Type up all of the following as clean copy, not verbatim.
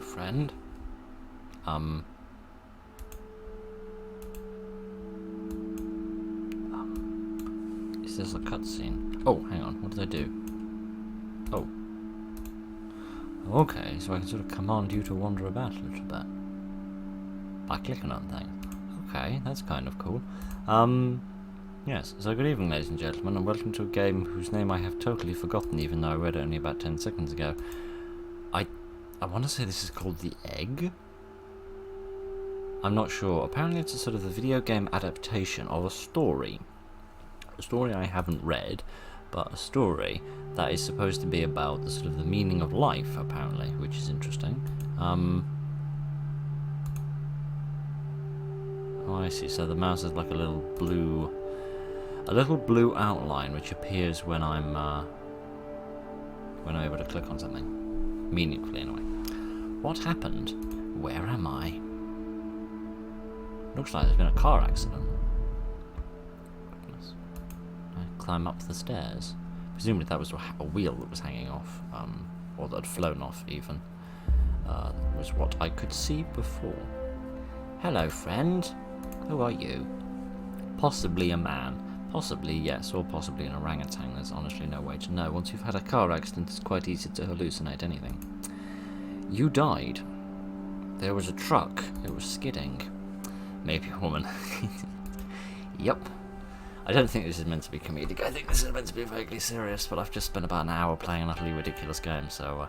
friend. Is this a cutscene? Oh, hang on. What did I do? Oh. Okay, so I can sort of command you to wander about a little bit by clicking on things. Okay, that's kind of cool. Yes, so good evening, ladies and gentlemen, and welcome to a game whose name I have totally forgotten, even though I read it only about 10 seconds ago. I want to say this is called The Egg? I'm not sure. Apparently it's a sort of a video game adaptation of a story. A story I haven't read, but a story that is supposed to be about the sort of the meaning of life, apparently, which is interesting. Oh, I see. So the mouse is like a little blue outline which appears when I'm able to click on something, meaningfully anyway. What happened? Where am I? Looks like there's been a car accident. Goodness. I climb up the stairs. Presumably that was a wheel that was hanging off, or that had flown off even. Was what I could see before. Hello, friend. Who are you? Possibly a man. Possibly, yes, or possibly an orangutan. There's honestly no way to know. Once you've had a car accident, it's quite easy to hallucinate anything. You died. There was a truck. It was skidding. Maybe a woman. Yep. I don't think this is meant to be comedic. I think this is meant to be vaguely serious, but I've just spent about an hour playing an utterly ridiculous game, so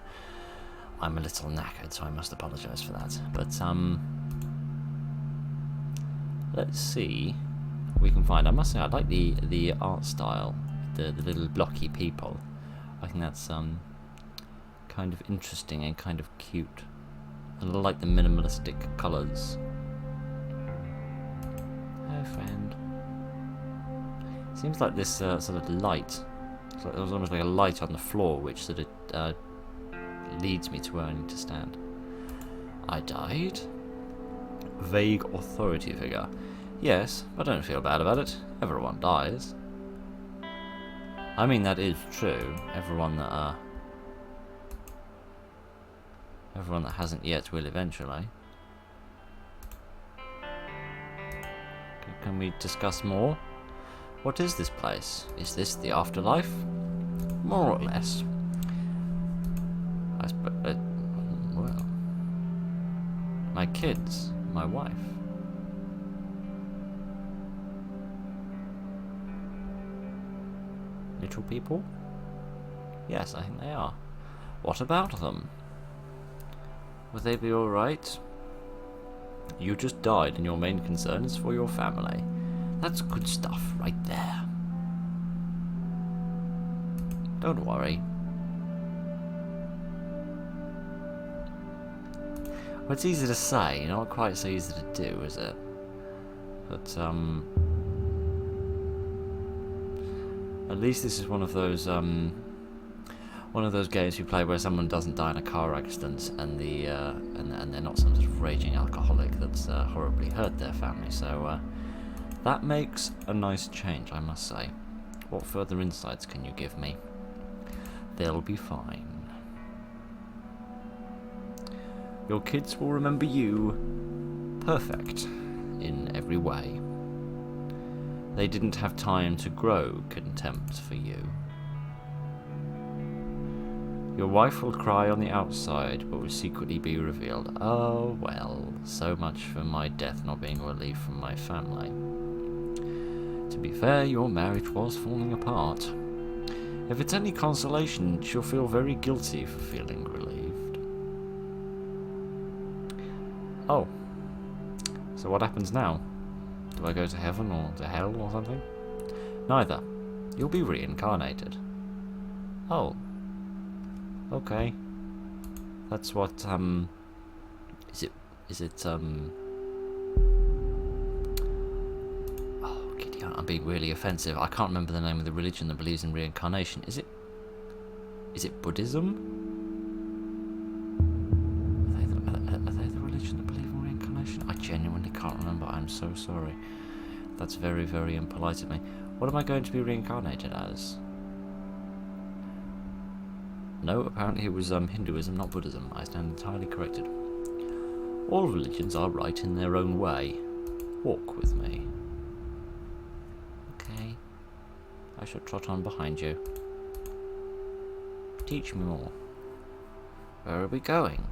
I'm a little knackered, so I must apologise for that. But, let's see what we can find. I must say, I like the art style, the little blocky people. I think that's kind of interesting and kind of cute. And I like the minimalistic colours. Hello, friend. Seems like this sort of light. It's like, there's almost like a light on the floor, which sort of leads me to where I need to stand. I died. Vague authority figure. Yes, I don't feel bad about it. Everyone dies. I mean, that is true. Everyone that hasn't yet will eventually. Can we discuss more? What is this place? Is this the afterlife? More or less. I suppose. Well, my kids, my wife. Little people? Yes, I think they are. What about them? Would they be alright? You just died and your main concern is for your family. That's good stuff right there. Don't worry. Well, it's easy to say, not quite so easy to do, is it? But, at least this is one of those games you play where someone doesn't die in a car accident and and they're not some sort of raging alcoholic that's horribly hurt their family. So that makes a nice change, I must say. What further insights can you give me? They'll be fine. Your kids will remember you perfect in every way. They didn't have time to grow contempt for you. Your wife will cry on the outside, but will secretly be revealed. Oh, well, so much for my death not being a relief from my family. To be fair, your marriage was falling apart. If it's any consolation, she'll feel very guilty for feeling relieved. Oh. So what happens now? Do I go to heaven or to hell or something? Neither. You'll be reincarnated. Oh. Okay. That's what, is it, oh, giddy, I'm being really offensive. I can't remember the name of the religion that believes in reincarnation. Is it Buddhism? Are they the religion that believe in reincarnation? I genuinely can't remember. I'm so sorry. That's very, very impolite of me. What am I going to be reincarnated as? No, apparently it was Hinduism, not Buddhism. I stand entirely corrected. All religions are right in their own way. Walk with me. Okay. I shall trot on behind you. Teach me more. Where are we going?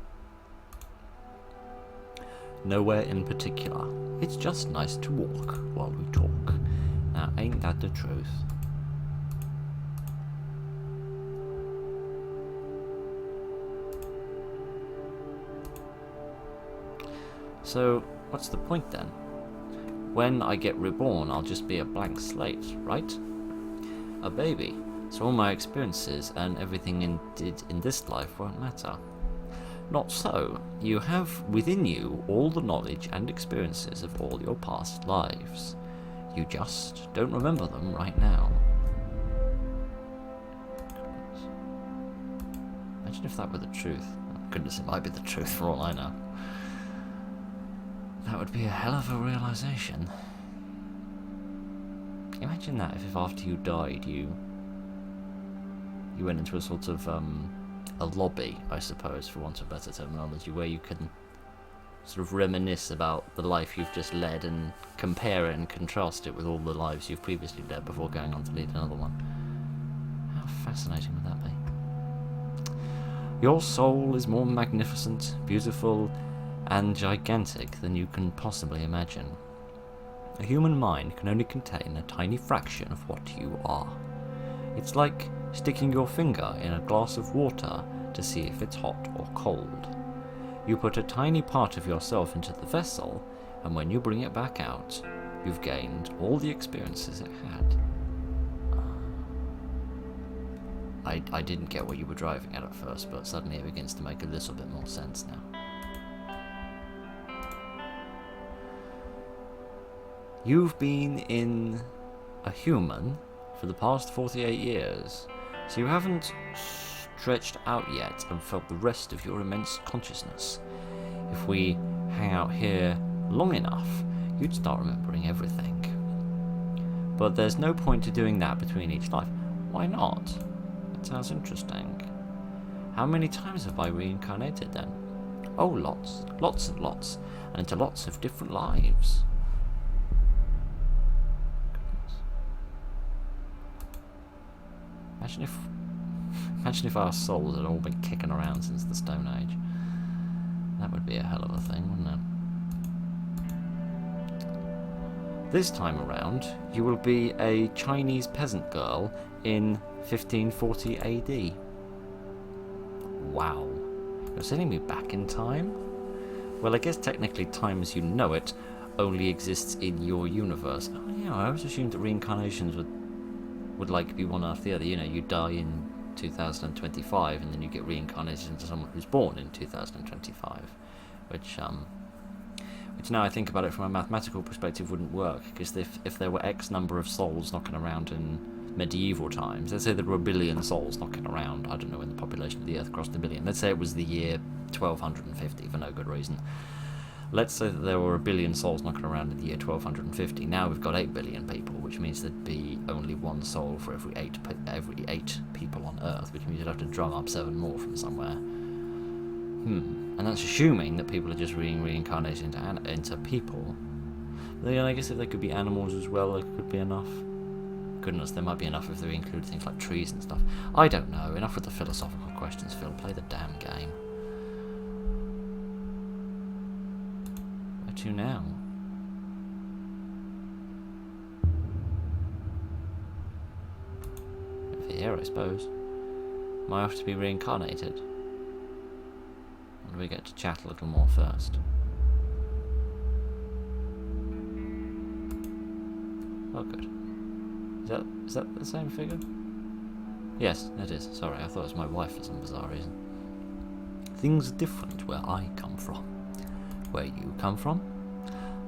Nowhere in particular. It's just nice to walk while we talk. Now, ain't that the truth? So, what's the point then? When I get reborn, I'll just be a blank slate, right? A baby. So all my experiences and everything did in this life won't matter. Not so. You have within you all the knowledge and experiences of all your past lives. You just don't remember them right now. Imagine if that were the truth. Oh, goodness, it might be the truth for all I know. That would be a hell of a realization. Imagine that if after you died you went into a sort of a lobby, I suppose, for want of better terminology, where you can sort of reminisce about the life you've just led and compare it and contrast it with all the lives you've previously led before going on to lead another one. How fascinating would that be? Your soul is more magnificent, beautiful, and gigantic than you can possibly imagine. A human mind can only contain a tiny fraction of what you are. It's like sticking your finger in a glass of water to see if it's hot or cold. You put a tiny part of yourself into the vessel, and when you bring it back out, you've gained all the experiences it had. I didn't get what you were driving at first, but suddenly it begins to make a little bit more sense now. You've been in a human for the past 48 years, so you haven't stretched out yet and felt the rest of your immense consciousness. If we hang out here long enough, you'd start remembering everything. But there's no point to doing that between each life. Why not? That sounds interesting. How many times have I reincarnated then? Oh, lots. Lots and lots. And into lots of different lives. Imagine if our souls had all been kicking around since the Stone Age. That would be a hell of a thing, wouldn't it? This time around, you will be a Chinese peasant girl in 1540 AD. Wow. You're sending me back in time? Well, I guess technically time as you know it only exists in your universe. Oh yeah, I always assumed that reincarnations would like be one after the other. You know, you die in 2025 and then you get reincarnated into someone who's born in 2025, which now I think about it from a mathematical perspective wouldn't work, because if there were X number of souls knocking around in medieval times, let's say there were 1 billion souls knocking around, I don't know when the population of the Earth crossed 1 billion, let's say it was the year 1250 for no good reason. Let's say that there were 1 billion souls knocking around in the year 1250. Now we've got 8 billion people, which means there'd be only one soul for every eight people on Earth, which means you'd have to drum up 7 more from somewhere. And that's assuming that people are just reincarnated into people. But then I guess if there could be animals as well, there could be enough. Goodness, there might be enough if they include things like trees and stuff. I don't know. Enough with the philosophical questions, Phil. Play the damn game. Where to now? Over here, I suppose. Am I off to be reincarnated? Or do we get to chat a little more first? Oh, good. Is that the same figure? Yes, it is. Sorry, I thought it was my wife for some bizarre reason. Things are different where I come from. Where you come from?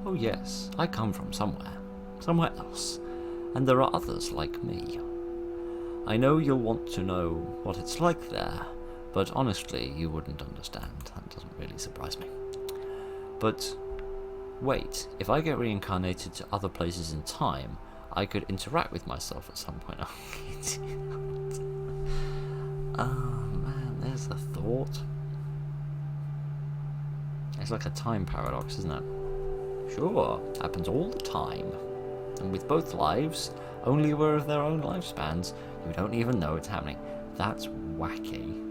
Oh yes, I come from somewhere. Somewhere else. And there are others like me. I know you'll want to know what it's like there, but honestly, you wouldn't understand. That doesn't really surprise me. But wait, if I get reincarnated to other places in time, I could interact with myself at some point. Oh man, there's a thought. It's like a time paradox, isn't it? Sure, happens all the time. And with both lives, only aware of their own lifespans, you don't even know it's happening. That's wacky.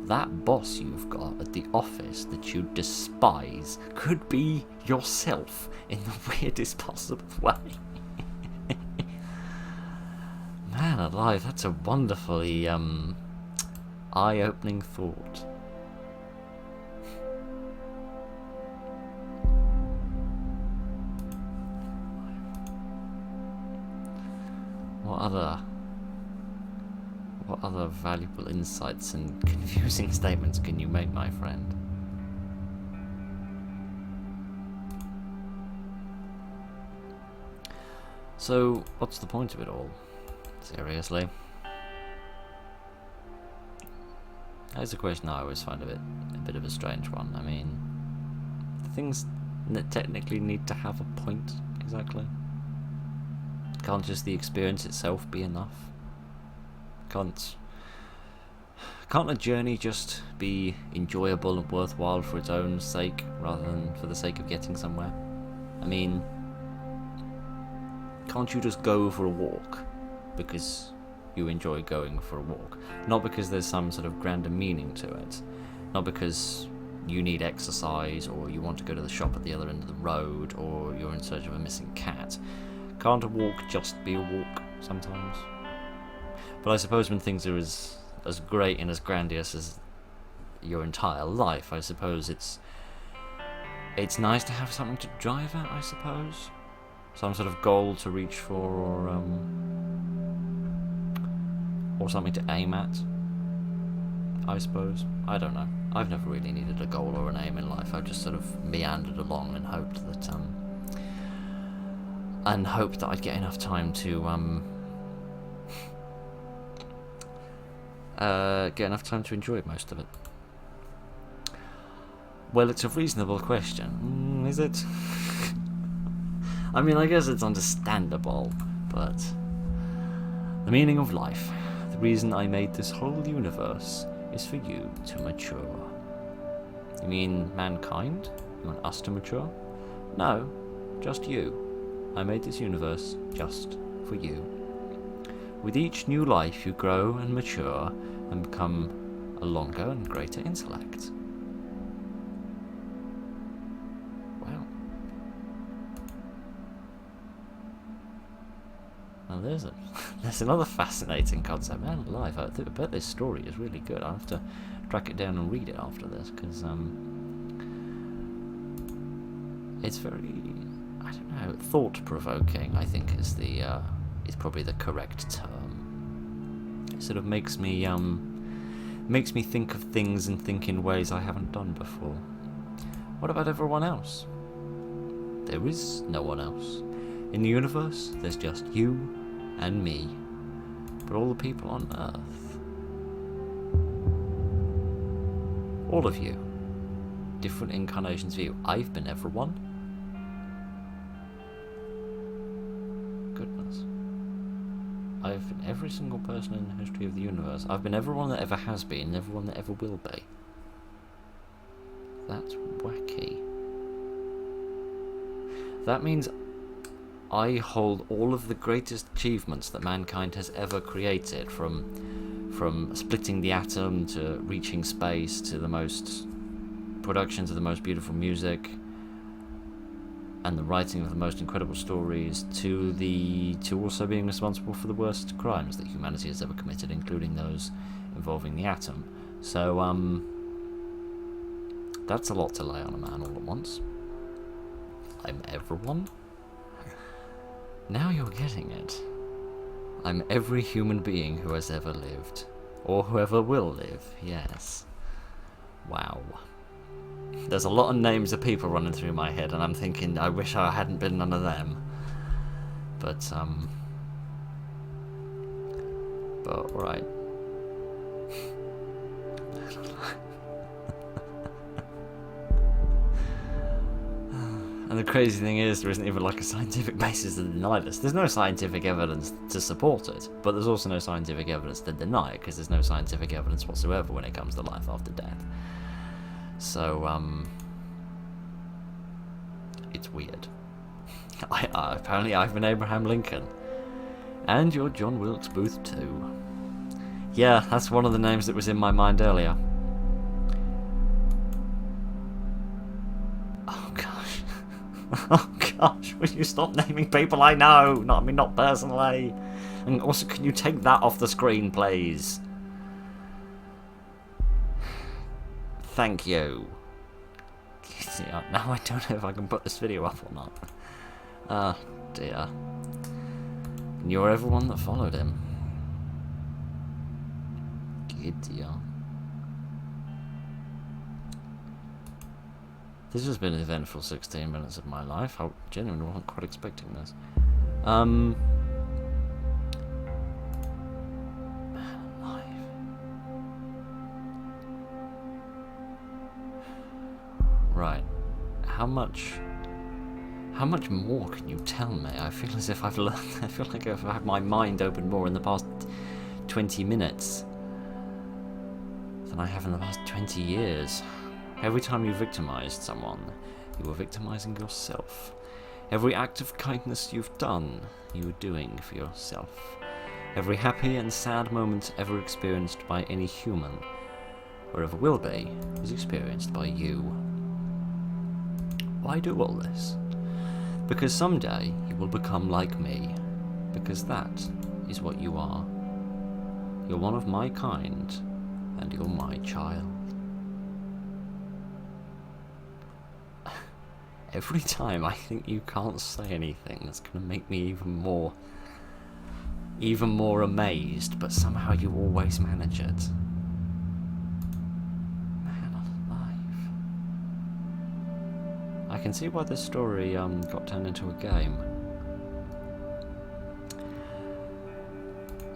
That boss you've got at the office that you despise could be yourself in the weirdest possible way. Man alive, that's a wonderfully eye-opening thought. What other valuable insights and confusing statements can you make, my friend? So, what's the point of it all? Seriously? That's a question I always find a bit of a strange one. I mean, things that technically need to have a point, exactly. Can't just the experience itself be enough? Can't a journey just be enjoyable and worthwhile for its own sake, rather than for the sake of getting somewhere? I mean, can't you just go for a walk because you enjoy going for a walk? Not because there's some sort of grander meaning to it. Not because you need exercise, or you want to go to the shop at the other end of the road, or you're in search of a missing cat. Can't a walk just be a walk sometimes? But I suppose when things are as great and as grandiose as your entire life, I suppose it's nice to have something to drive at, I suppose. Some sort of goal to reach for, or something to aim at, I suppose. I don't know. I've never really needed a goal or an aim in life. I've just sort of meandered along and hoped that I'd get enough time to enjoy most of it. Well, it's a reasonable question, is it? I mean, I guess it's understandable, but the meaning of life, the reason I made this whole universe, is for you to mature. You mean mankind? You want us to mature? No, just you. I made this universe just for you. With each new life you grow and mature and become a longer and greater intellect. Wow. Now there's another fascinating concept. Man alive, I bet this story is really good. I'll have to track it down and read it after this, because it's very, I don't know, thought-provoking, I think is probably the correct term. It sort of makes me think of things and think in ways I haven't done before. What about everyone else? There is no one else. In the universe, there's just you and me. But all the people on Earth, all of you, different incarnations of you. I've been everyone. Goodness. I've been every single person in the history of the universe. I've been everyone that ever has been, and everyone that ever will be. That's wacky. That means I hold all of the greatest achievements that mankind has ever created, from splitting the atom to reaching space to the most productions of the most beautiful music and the writing of the most incredible stories, to also being responsible for the worst crimes that humanity has ever committed, including those involving the atom. So that's a lot to lay on a man all at once. I'm everyone. Now you're getting it. I'm every human being who has ever lived, or whoever will live. Yes. Wow. There's a lot of names of people running through my head, and I'm thinking, I wish I hadn't been none of them. But right. And the crazy thing is, there isn't even like a scientific basis to deny this. There's no scientific evidence to support it, but there's also no scientific evidence to deny it, because there's no scientific evidence whatsoever when it comes to life after death. So, it's weird. Apparently I've been Abraham Lincoln. And you're John Wilkes Booth too. Yeah, that's one of the names that was in my mind earlier. Oh gosh. Oh gosh, will you stop naming people I know? Not personally. And also, can you take that off the screen, please? Thank you. Yeah, now I don't know if I can put this video up or not. Ah, dear. And you're everyone that followed him. Dear. This has been an eventful 16 minutes of my life. I genuinely wasn't quite expecting this. Man alive. Right. How much more can you tell me? I feel as if I've learned. I feel like I've had my mind opened more in the past 20 minutes than I have in the past 20 years. Every time you victimized someone, you were victimizing yourself. Every act of kindness you've done, you were doing for yourself. Every happy and sad moment ever experienced by any human, or ever will be, was experienced by you. Why do all this? Because someday you will become like me. Because that is what you are. You're one of my kind, and you're my child. Every time I think you can't say anything that's going to make me even more amazed, but somehow you always manage it. Man alive. I can see why this story got turned into a game.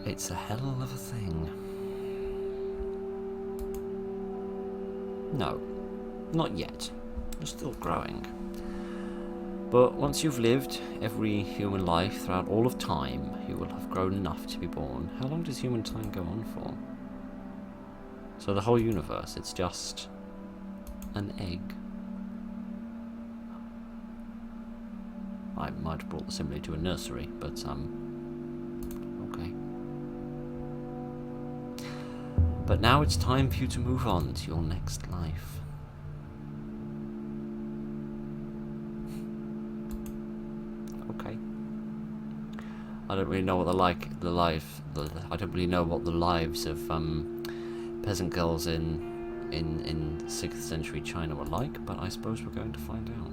It's a hell of a thing. No, not yet. You're still growing. But once you've lived every human life throughout all of time, you will have grown enough to be born. How long does human time go on for? So the whole universe, it's just an egg. I might have brought the simile to a nursery, but okay. But now it's time for you to move on to your next life. Okay. I don't really know what I don't really know what the lives of peasant girls in 6th century China were like, but I suppose we're going to find out.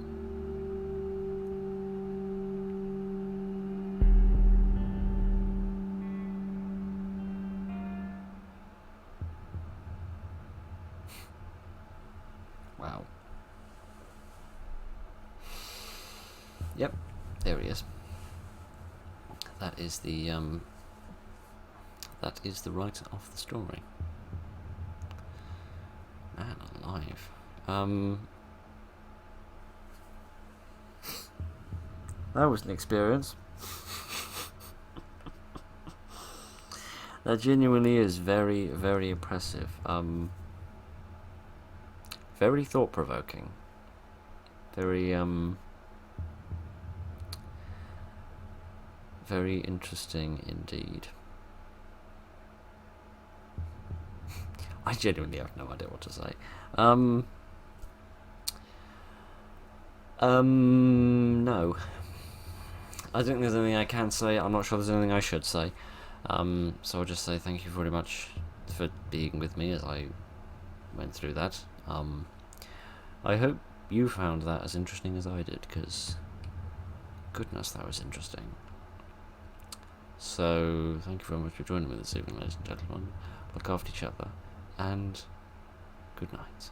Wow. Yep, there he is. That is the writer of the story. Man alive. That was an experience. That genuinely is very, very impressive. Very thought-provoking. Very, very interesting indeed. I genuinely have no idea what to say. No. I don't think there's anything I can say. I'm not sure there's anything I should say. So I'll just say thank you very much for being with me as I went through that. I hope you found that as interesting as I did, because goodness, that was interesting. So thank you very much for joining me this evening, ladies and gentlemen. Look after each other, and good night.